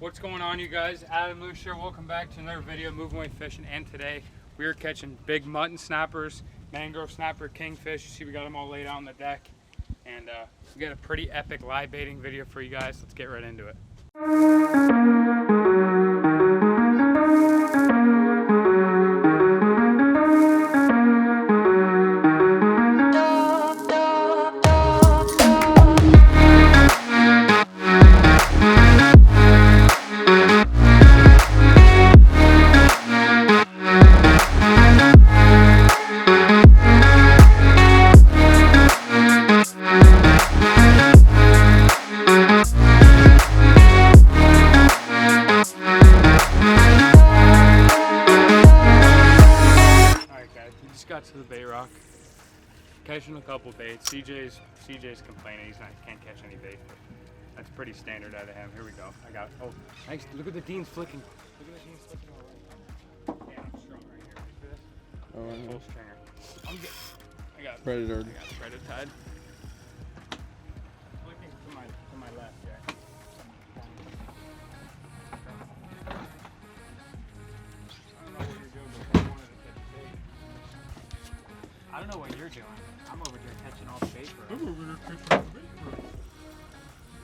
What's going on, you guys? Adam Moose here. Welcome back to another video, Moving Away Fishing. And today we are catching big mutton snappers, mangrove snapper, kingfish. You see we got them all laid out on the deck. And we got a pretty epic live baiting video for you guys. Let's get right into it. Got to the bait rock, catching a couple baits. CJ's complaining he can't catch any bait. That's pretty standard out of him. Here we go. I got, oh, nice. Look at the Dean's flicking. Look at the Dean's flicking already. Yeah, I'm strong right here. Ready for this? Oh, full stringer. I got predator. I got predator tied. Flicking to my left, yeah. I don't know what you're doing. I'm over here catching all the bait, bro. I'm over here catching all the bait, bro.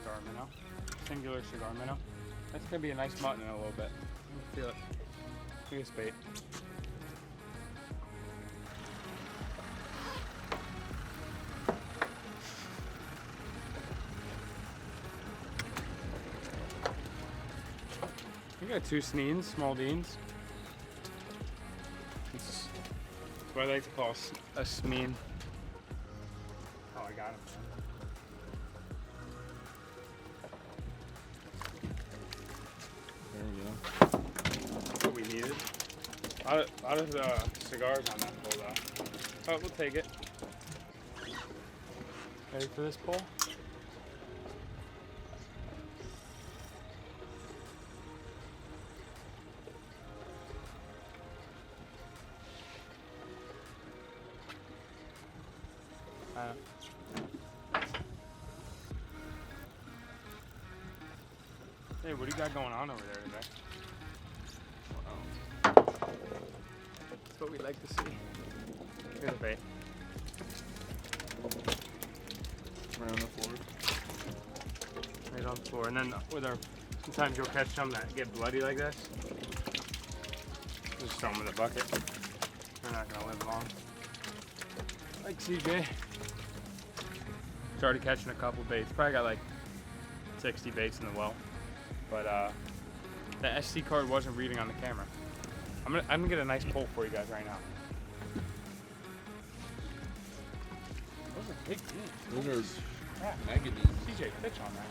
Cigar minnow. Singular cigar minnow. That's going to be a nice mutton in a little bit. Feel it. Look at this bait. We got two sneens, small deans. What I like to call a smeen. Oh, I got him. There we go. That's what we needed. A lot of cigars on that pole though. Oh, we'll take it. Ready for this pole? Hey, what do you got going on over there today? That's what we like to see. Here's the bait. Right on the floor. Right on the floor. And then with our, sometimes you'll catch some that get bloody like this. Just throw them in the bucket. They're not gonna live long. Like CJ. Started catching a couple baits. Probably got like 60 baits in the well. But the SD card wasn't reading on the camera. I'm gonna get a nice pull for you guys right now. Those are big deans. Those are mega deans. CJ, pitch on that.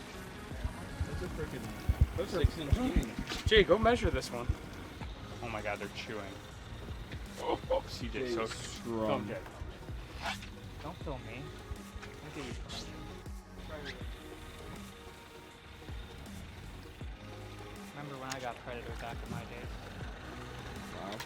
Those are freaking. Those are 6-inch deans. Jay, go measure this one. Oh my God, they're chewing. Oh, CJ's so strong. Film Jay. Don't film me. I'll give you permission. Remember when I got predator back in my days? Wow.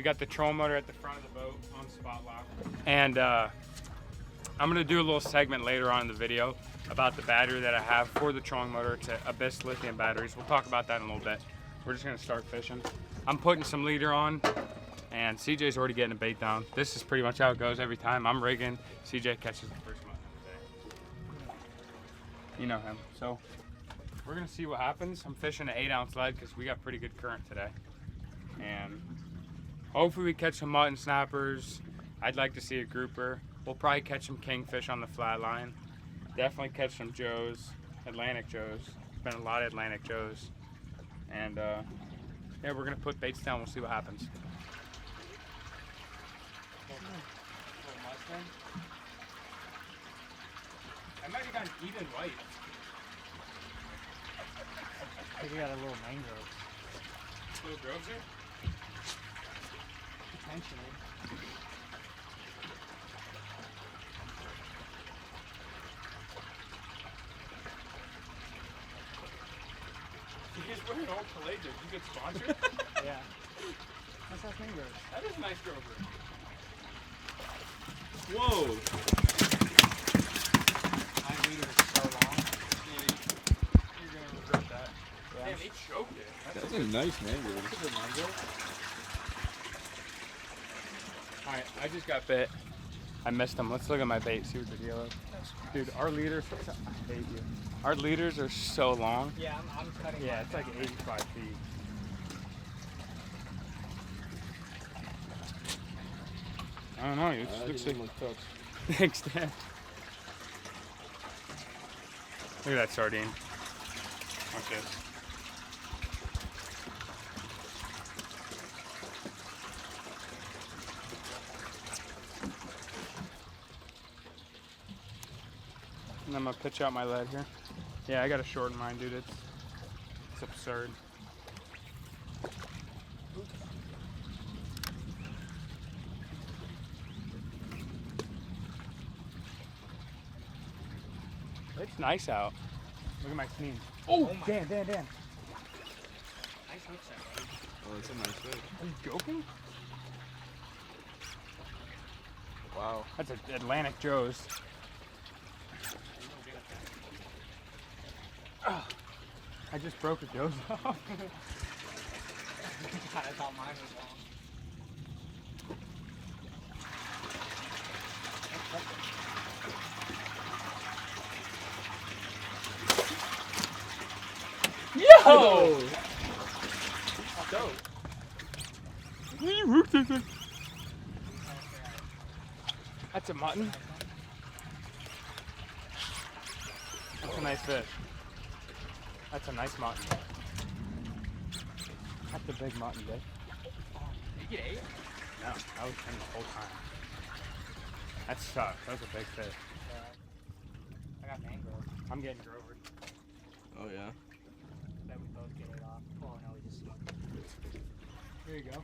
Got the trolling motor at the front of the boat on spot lock. And I'm gonna do a little segment later on in the video about the battery that I have for the trolling motor. It's a Abyss lithium batteries. We'll talk about that in a little bit. We're just gonna start fishing. I'm putting some leader on and CJ's already getting a bait down. This is pretty much how it goes every time. I'm rigging, CJ catches the first mutton of the day. You know him. So we're gonna see what happens. I'm fishing an 8-ounce lead because we got pretty good current today. And hopefully we catch some mutton snappers. I'd like to see a grouper. We'll probably catch some kingfish on the flat line. Definitely catch some joes, Atlantic joes. Been a lot of Atlantic joes. And yeah, we're gonna put baits down. We'll see what happens. even white. I think we got a little mangrove. Little groves there? Potentially. You just went all pelagic. You get sponsored? Yeah. That's how mangroves. That is a nice grover. Whoa! My leader is so long. You're gonna regret that. Yeah. Damn, he choked it. That's a nice mangrove. That's a good mangrove. Alright, I just got bit. I missed him. Let's look at my bait, see what the deal is. Dude, our leaders, I hate you. Our leaders are so long. Yeah, I'm cutting. Yeah, mine it's like down. 85 feet. I don't know, it just looks like... Thanks, Dan. Look at that sardine. Watch this. And I'm gonna pitch out my lead here. Yeah, I gotta shorten mine, dude. It's absurd. It's nice out. Look at my seam. Oh, my Dan. Nice hook set, buddy. Oh, that's a nice fish. Are you joking? Wow. That's an Atlantic Joe's. Oh, I just broke a Joe's off. God, I thought mine was long. Yo! Dope. That's a mutton. That's a nice fish. That's a nice mutton. That's a big mutton, dude. Did you get 8? No, that was him the whole time. That sucks. That was a big fish. I got mangrove. I'm getting Grover. Oh, yeah. Bet we both get it off. Oh no, we just smoked it. Here you go.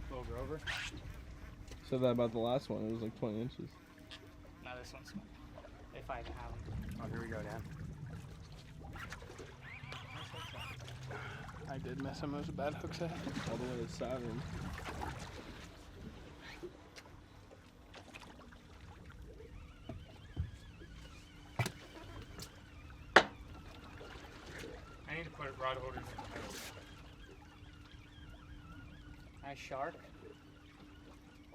Little Grover. Said that about the last one. It was like 20 inches. No, this one's smoked. If I even have them. Oh, here we go, Dan. I did miss him. It was a bad hook set. All the way to Saturn. I need to put rod holders in the middle. Nice shark.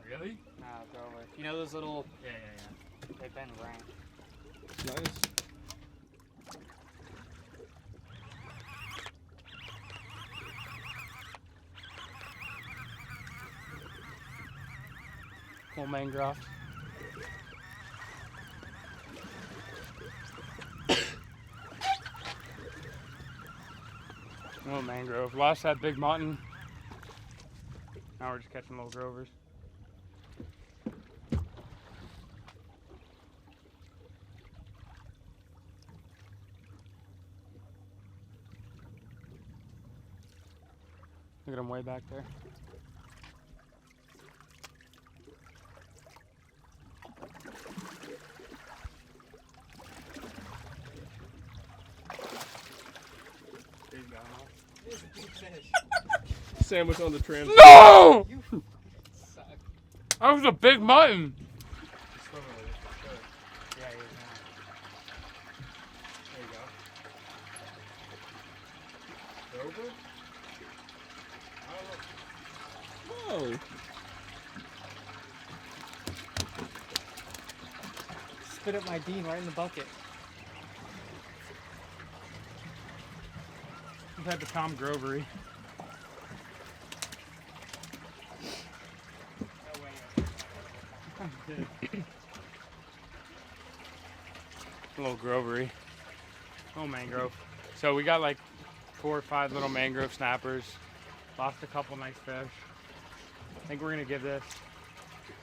Really? No, go over. You know those little, Yeah. they've been ranked. Nice. Little mangrove. Little mangrove. Lost that big mutton. Now we're just catching little grovers. Look at him way back there. There you go. It's a big fish. Sandwich on the tram. No! You suck. That was a big mutton. Yeah, he is now. There you go. Grover? Whoa. Spit up my bean right in the bucket. Some type of Tom Grovery. No way. A little grovery. Little mangrove. So we got like 4 or 5 little mangrove snappers. Lost a couple nice fish. I think we're gonna give this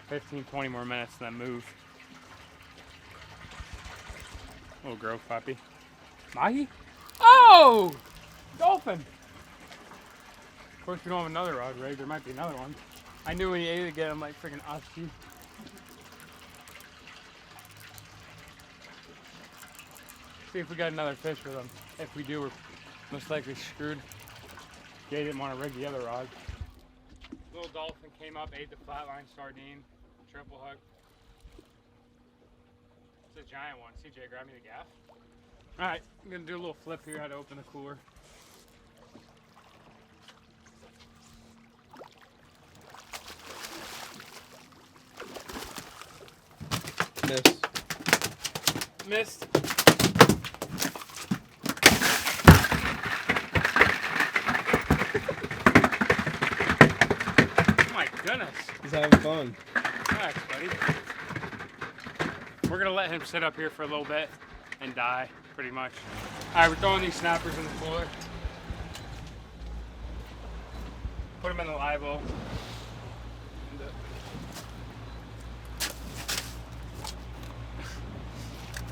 15, 20 more minutes and then move. Little grove puppy. Mahi? Oh! Dolphin! Of course, we don't have another rod rig. There might be another one. I knew when he ate it again, I'm like freaking Ossie. See if we got another fish with him. If we do, we're most likely screwed. Jay didn't want to rig the other rod. Little dolphin came up, ate the flatline sardine, triple hook. It's a giant one. CJ, grab me the gaff. All right, I'm gonna do a little flip here. I had to open the cooler. Missed. Oh my goodness. He's having fun. Relax, buddy. We're gonna let him sit up here for a little bit and die, pretty much. All right, we're throwing these snappers in the cooler. Put them in the live oil.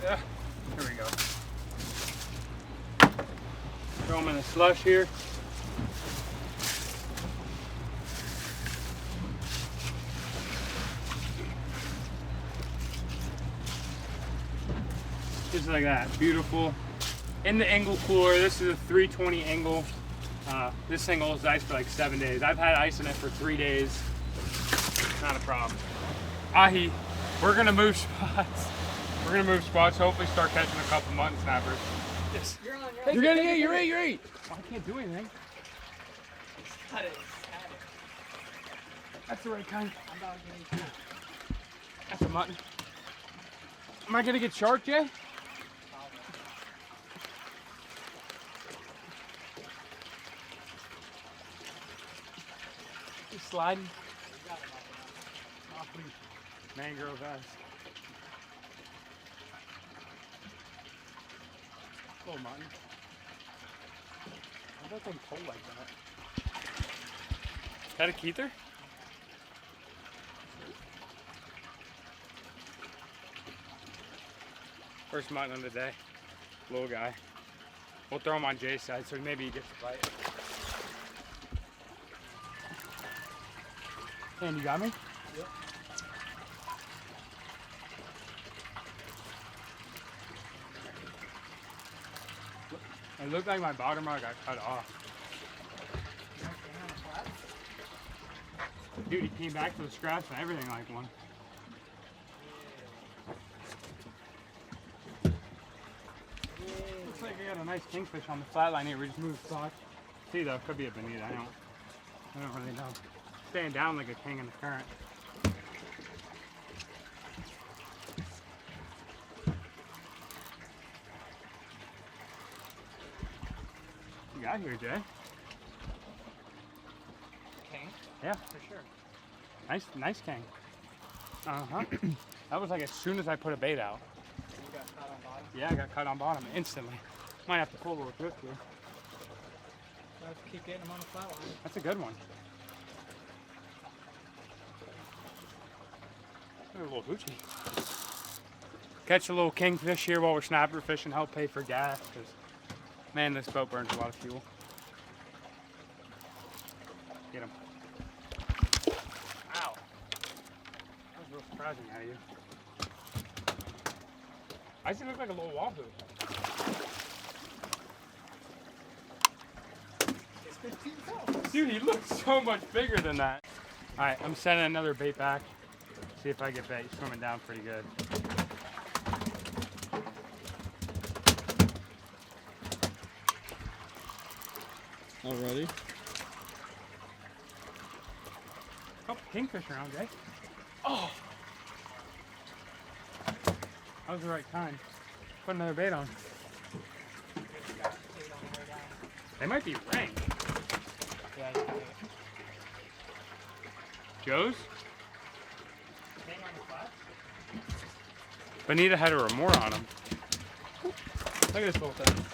Yeah, here we go. Throw them in the slush here. Just like that, beautiful. In the Engel cooler, this is a 320 Engel. This thing holds ice for like 7 days. I've had ice in it for 3 days. Not a problem. Ahi, we're gonna move spots. We're gonna move spots, hopefully start catching a couple mutton snappers. Yes. You're on, You're gonna eat, you're eight. Oh, I can't do anything. Got it. That's the right kind. I'm about to get it. That's a mutton. Am I gonna get shark, Jay? He's sliding. Oh, please. Mangrove eyes. Little mutton. Why does that thing pull like that? Is that a keither? First mutton of the day. Little guy. We'll throw him on Jay's side so maybe he gets a bite. And you got me? Yep. It looked like my bottom rod got cut off. Dude, he came back to the scratch and everything like one. Looks like I got a nice kingfish on the flat line here. We just moved spots. See though, could be a bonita. I don't really know. Staying down like a king in the current. You got here, Jay. King? Yeah. For sure. Nice king. Uh-huh. That was like as soon as I put a bait out. You got caught on bottom? Yeah, I got cut on bottom instantly. Might have to pull a little drift here. So I have to keep getting them on the flat line. That's a good one. Look at a little hoochie. Catch a little kingfish here while we're snapper fishing, help pay for gas, because man, this boat burns a lot of fuel. Get him. Ow. That was real surprising out of you. I see look like a little wahoo. It's 15 pounds. Dude, he looks so much bigger than that. All right, I'm sending another bait back. See if I get bait. He's swimming down pretty good. Already? Oh, kingfish around, Jay. Oh! That was the right time. Put another bait on. They might be ranked. Yeah, you can Joe's? hang on the flats. Bonita had a remora on him. Look at this little thing.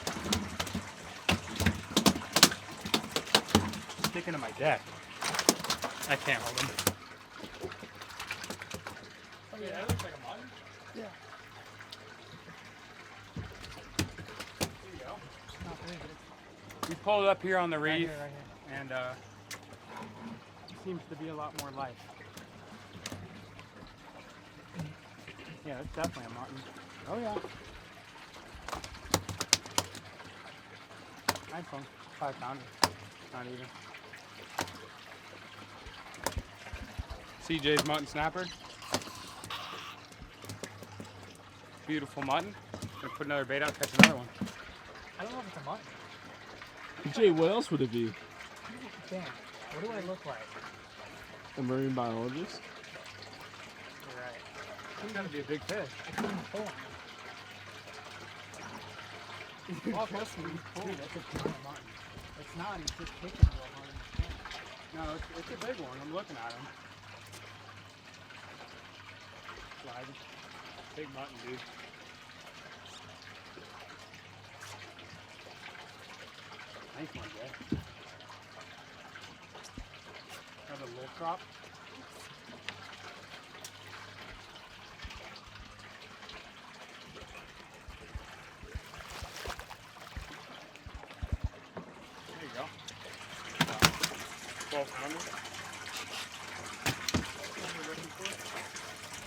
Sticking to my deck. I can't hold him. Oh yeah, that looks like a mutton. Yeah. We pulled up here on the Right reef, here, right here. and seems to be a lot more life. Yeah, it's definitely a mutton. Oh yeah. Nice one. 5 pounder. Not even. CJ's mutton snapper. Beautiful mutton. Gonna put another bait out, catch another one. I don't know if it's a mutton. Jay, what else would it be? Damn. What do I look like? A marine biologist? You're right. It's gotta be a big fish. It's even full. Oh, that's Dude, that's a giant mutton. It's not, he's just kicking real hard. No, it's a big one. I'm looking at him. Sliding. Big mutton, dude. Nice one, Jay. Another little crop. There you go. 12 pounder.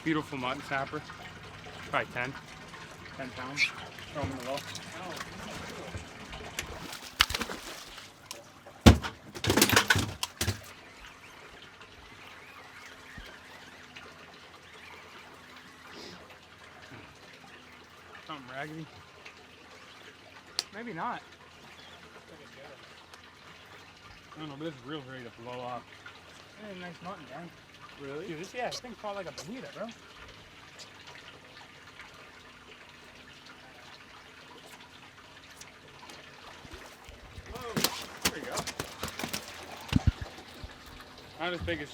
Beautiful mutton snapper. Probably 10 pounds. Throw them in the well. Something raggedy. Maybe not. I don't know, but this is real ready to blow up. Hey, nice mutton, dang. Really? Dude, this thing's caught like a bonita, bro. Whoa, there you go. Not as big as